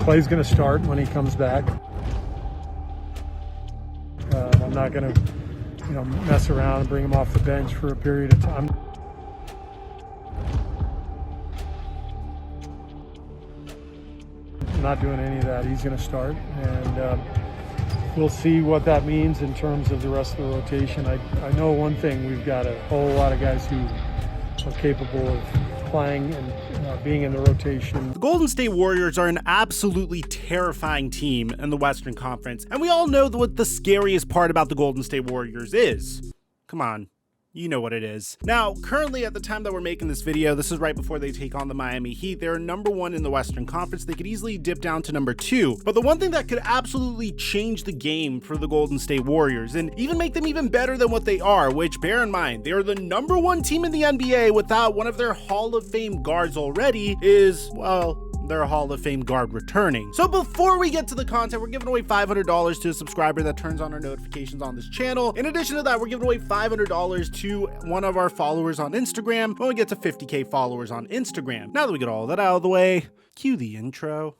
Klay's going to start when he comes back. I'm not going to, mess around and bring him off the bench for a period of time. I'm not doing any of that. He's going to start, and we'll see what that means in terms of the rest of the rotation. I know one thing: we've got a whole lot of guys who are capable of playing and being in the rotation. The Golden State Warriors are an absolutely terrifying team in the Western Conference, and we all know what the scariest part about the Golden State Warriors is. Come on. You know what it is. Now, currently at the time that we're making this video, this is right before they take on the Miami Heat. They're number 1 in the Western Conference. They could easily dip down to number 2. But the one thing that could absolutely change the game for the Golden State Warriors and even make them even better than what they are, which bear in mind, they are the number 1 team in the NBA without one of their Hall of Fame guards already, is, well, their Hall of Fame guard returning. So before we get to the content, we're giving away $500 to a subscriber that turns on our notifications on this channel. In addition to that, we're giving away $500 to one of our followers on Instagram when we get to 50K followers on Instagram. Now that we get all that out of the way, cue the intro.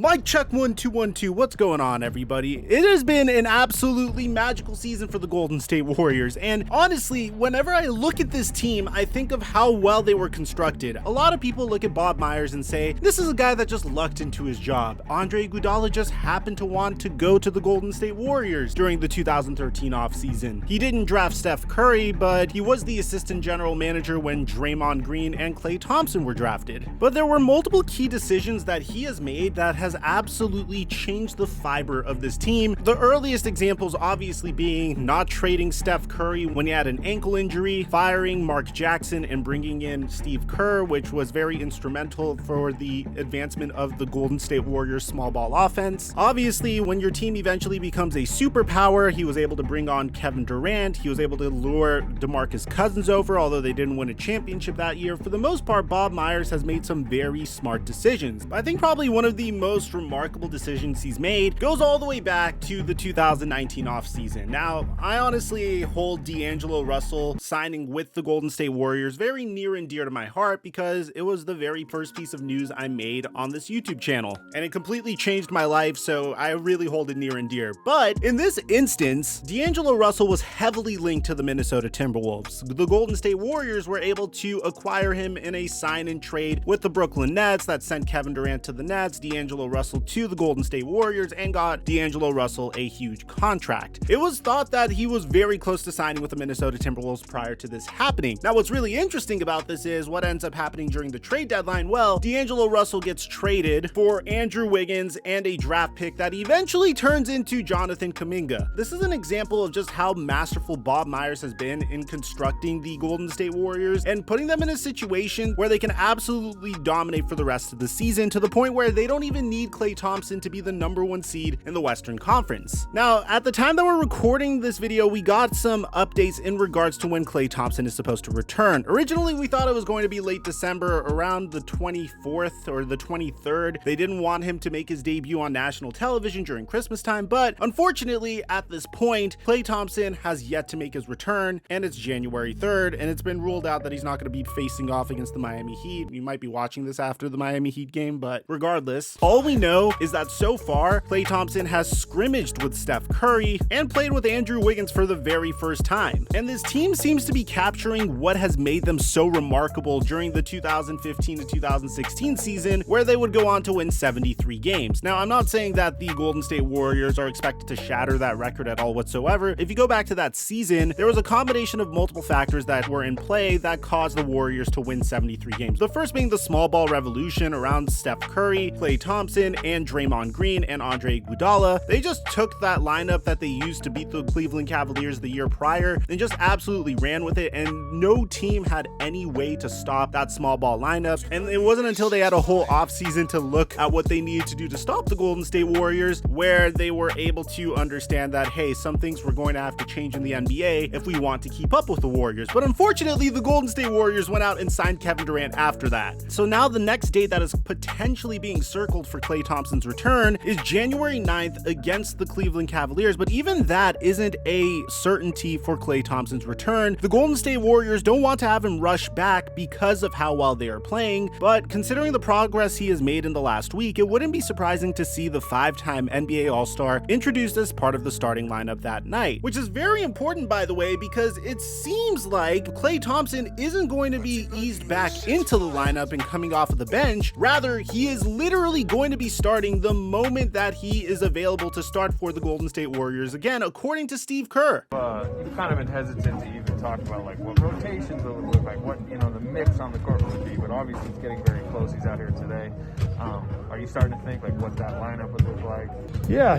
Mic check 1 2 1 2. What's going on, everybody? It has been an absolutely magical season for the Golden State Warriors, and honestly, whenever I look at this team, I think of how well they were constructed. A lot of people look at Bob Myers and say, this is a guy that just lucked into his job. Andre Iguodala just happened to want to go to the Golden State Warriors during the 2013 offseason. He didn't draft Steph Curry, but he was the assistant general manager when Draymond Green and Klay Thompson were drafted. But there were multiple key decisions that he has made that has absolutely changed the fiber of this team. The earliest examples obviously being not trading Steph Curry when he had an ankle injury, firing Mark Jackson and bringing in Steve Kerr, which was very instrumental for the advancement of the Golden State Warriors small ball offense. Obviously, when your team eventually becomes a superpower, he was able to bring on Kevin Durant. He was able to lure DeMarcus Cousins over, although they didn't win a championship that year. For the most part, Bob Myers has made some very smart decisions. But I think probably one of the most remarkable decisions he's made goes all the way back to the 2019 offseason. Now, I honestly hold D'Angelo Russell signing with the Golden State Warriors very near and dear to my heart because it was the very first piece of news I made on this YouTube channel, and it completely changed my life, so I really hold it near and dear. But in this instance, D'Angelo Russell was heavily linked to the Minnesota Timberwolves. The Golden State Warriors were able to acquire him in a sign and trade with the Brooklyn Nets that sent Kevin Durant to the Nets, D'Angelo Russell to the Golden State Warriors, and got D'Angelo Russell a huge contract. It was thought that he was very close to signing with the Minnesota Timberwolves prior to this happening. Now, what's really interesting about this is what ends up happening during the trade deadline. Well, D'Angelo Russell gets traded for Andrew Wiggins and a draft pick that eventually turns into Jonathan Kuminga. This is an example of just how masterful Bob Myers has been in constructing the Golden State Warriors and putting them in a situation where they can absolutely dominate for the rest of the season, to the point where they don't even need Klay Thompson to be the number 1 seed in the Western Conference. Now, at the time that we're recording this video, we got some updates in regards to when Klay Thompson is supposed to return. Originally, we thought it was going to be late December, around the 24th or the 23rd. They didn't want him to make his debut on national television during Christmas time, but unfortunately, at this point, Klay Thompson has yet to make his return, and it's January 3rd, and it's been ruled out that he's not going to be facing off against the Miami Heat. You might be watching this after the Miami Heat game, but regardless, all we know is that so far, Klay Thompson has scrimmaged with Steph Curry and played with Andrew Wiggins for the very first time. And this team seems to be capturing what has made them so remarkable during the 2015 to 2016 season, where they would go on to win 73 games. Now, I'm not saying that the Golden State Warriors are expected to shatter that record at all whatsoever. If you go back to that season, there was a combination of multiple factors that were in play that caused the Warriors to win 73 games. The first being the small ball revolution around Steph Curry, Klay Thompson, and Draymond Green and Andre Iguodala. They just took that lineup that they used to beat the Cleveland Cavaliers the year prior and just absolutely ran with it, and no team had any way to stop that small ball lineup. And it wasn't until they had a whole offseason to look at what they needed to do to stop the Golden State Warriors where they were able to understand that, hey, some things we're going to have to change in the NBA if we want to keep up with the Warriors. But unfortunately, the Golden State Warriors went out and signed Kevin Durant after that. So now the next date that is potentially being circled for Klay Thompson's return is January 9th against the Cleveland Cavaliers, but even that isn't a certainty for Klay Thompson's return. The Golden State Warriors don't want to have him rush back because of how well they are playing, but considering the progress he has made in the last week, it wouldn't be surprising to see the 5-time NBA All-Star introduced as part of the starting lineup that night, which is very important, by the way, because it seems like Klay Thompson isn't going to be eased back into the lineup and coming off of the bench. Rather, he is literally going to be starting the moment that he is available to start for the Golden State Warriors again, according to Steve Kerr. You've kind of been hesitant to even talk about like what rotations it would look like, what the mix on the court would be, but obviously it's getting very close. He's out here today. Are you starting to think like what that lineup would look like? Yeah,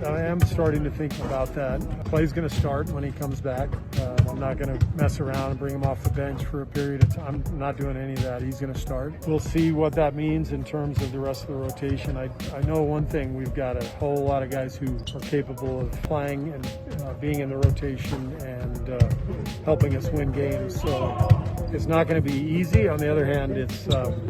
I am starting to think about that. Klay's going to start when he comes back. I'm not going to mess around and bring him off the bench for a period of time. I'm not doing any of that. He's going to start. We'll see what that means in terms of the rest of the rotation. I know one thing, we've got a whole lot of guys who are capable of playing and being in the rotation and helping us win games. So it's not going to be easy. On the other hand, it's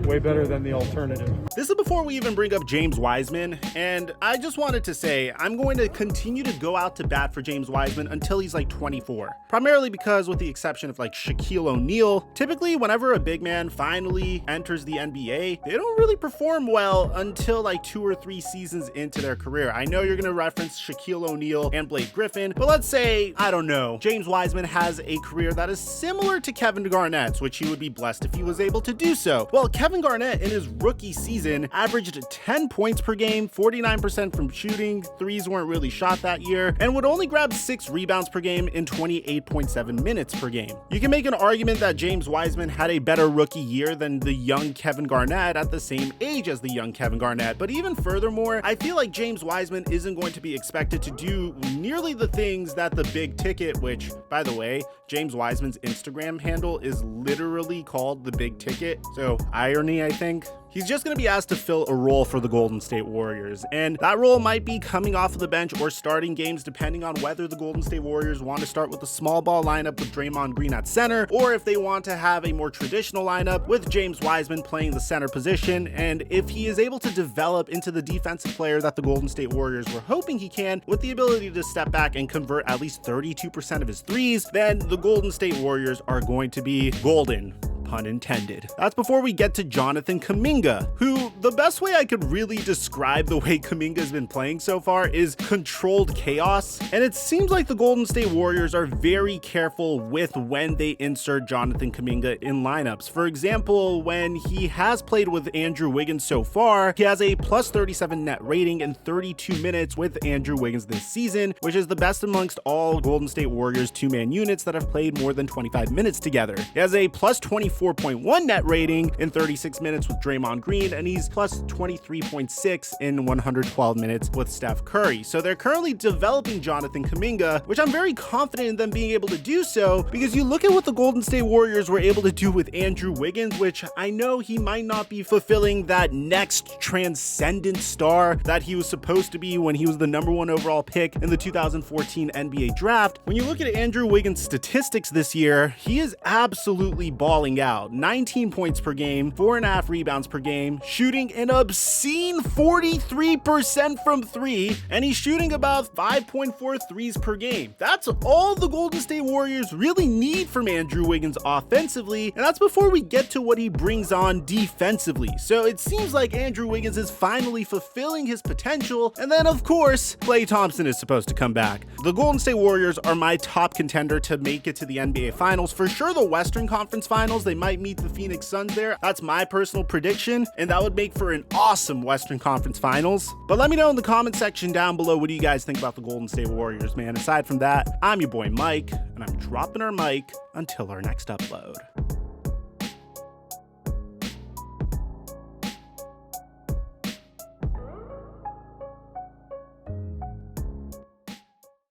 way better than the alternative. This is before we even bring up James Wiseman, and I just wanted to say I'm going to continue to go out to bat for James Wiseman until he's like 24. Primarily because, with the exception of like Shaquille O'Neal, typically whenever a big man finally enters the NBA, they don't really perform well until like 2 or 3 seasons into their career. I know you're going to reference Shaquille O'Neal and Blake Griffin, but let's say, I don't know, James Wiseman has a career that is similar to Kevin Garnett's, which he would be blessed if he was able to do so. Well, Kevin Garnett in his rookie season averaged 10 points per game, 49% from shooting, threes weren't really shot that year, and would only grab 6 rebounds per game in 28.7 minutes per game. You can make an argument that James Wiseman had a better rookie year than the young Kevin Garnett at the same age as the young Kevin Garnett, but even furthermore, I feel like James Wiseman isn't going to be expected to do nearly the things that the big ticket, which, by the way, James Wiseman's Instagram handle is literally called The Big Ticket, so irony, I think. He's just going to be asked to fill a role for the Golden State Warriors, and that role might be coming off of the bench or starting games depending on whether the Golden State Warriors want to start with a small ball lineup with Draymond Green at center, or if they want to have a more traditional lineup with James Wiseman playing the center position. And if he is able to develop into the defensive player that the Golden State Warriors were hoping he can, with the ability to step back and convert at least 32% of his threes, then the Golden State Warriors are going to be golden. Pun intended. That's before we get to Jonathan Kuminga, who, the best way I could really describe the way Kuminga has been playing so far is controlled chaos. And it seems like the Golden State Warriors are very careful with when they insert Jonathan Kuminga in lineups. For example, when he has played with Andrew Wiggins so far, he has a plus 37 net rating in 32 minutes with Andrew Wiggins this season, which is the best amongst all Golden State Warriors 2-man units that have played more than 25 minutes together. He has a plus 24.1 net rating in 36 minutes with Draymond Green, and he's plus 23.6 in 112 minutes with Steph Curry. So they're currently developing Jonathan Kuminga, which I'm very confident in them being able to do so, because you look at what the Golden State Warriors were able to do with Andrew Wiggins, which I know he might not be fulfilling that next transcendent star that he was supposed to be when he was the #1 overall pick in the 2014 NBA draft. When you look at Andrew Wiggins' statistics this year, he is absolutely balling out. 19 points per game, 4.5 rebounds per game, shooting an obscene 43% from 3, and he's shooting about 5.4 threes per game. That's all the Golden State Warriors really need from Andrew Wiggins offensively, and that's before we get to what he brings on defensively. So it seems like Andrew Wiggins is finally fulfilling his potential, and then of course, Klay Thompson is supposed to come back. The Golden State Warriors are my top contender to make it to the NBA Finals. For sure, the Western Conference Finals, they might meet the Phoenix Suns there. That's my personal prediction, and that would make for an awesome Western Conference Finals. But let me know in the comment section down below, what do you guys think about the Golden State Warriors, man? Aside from that, I'm your boy Mike, and I'm dropping our mic until our next upload.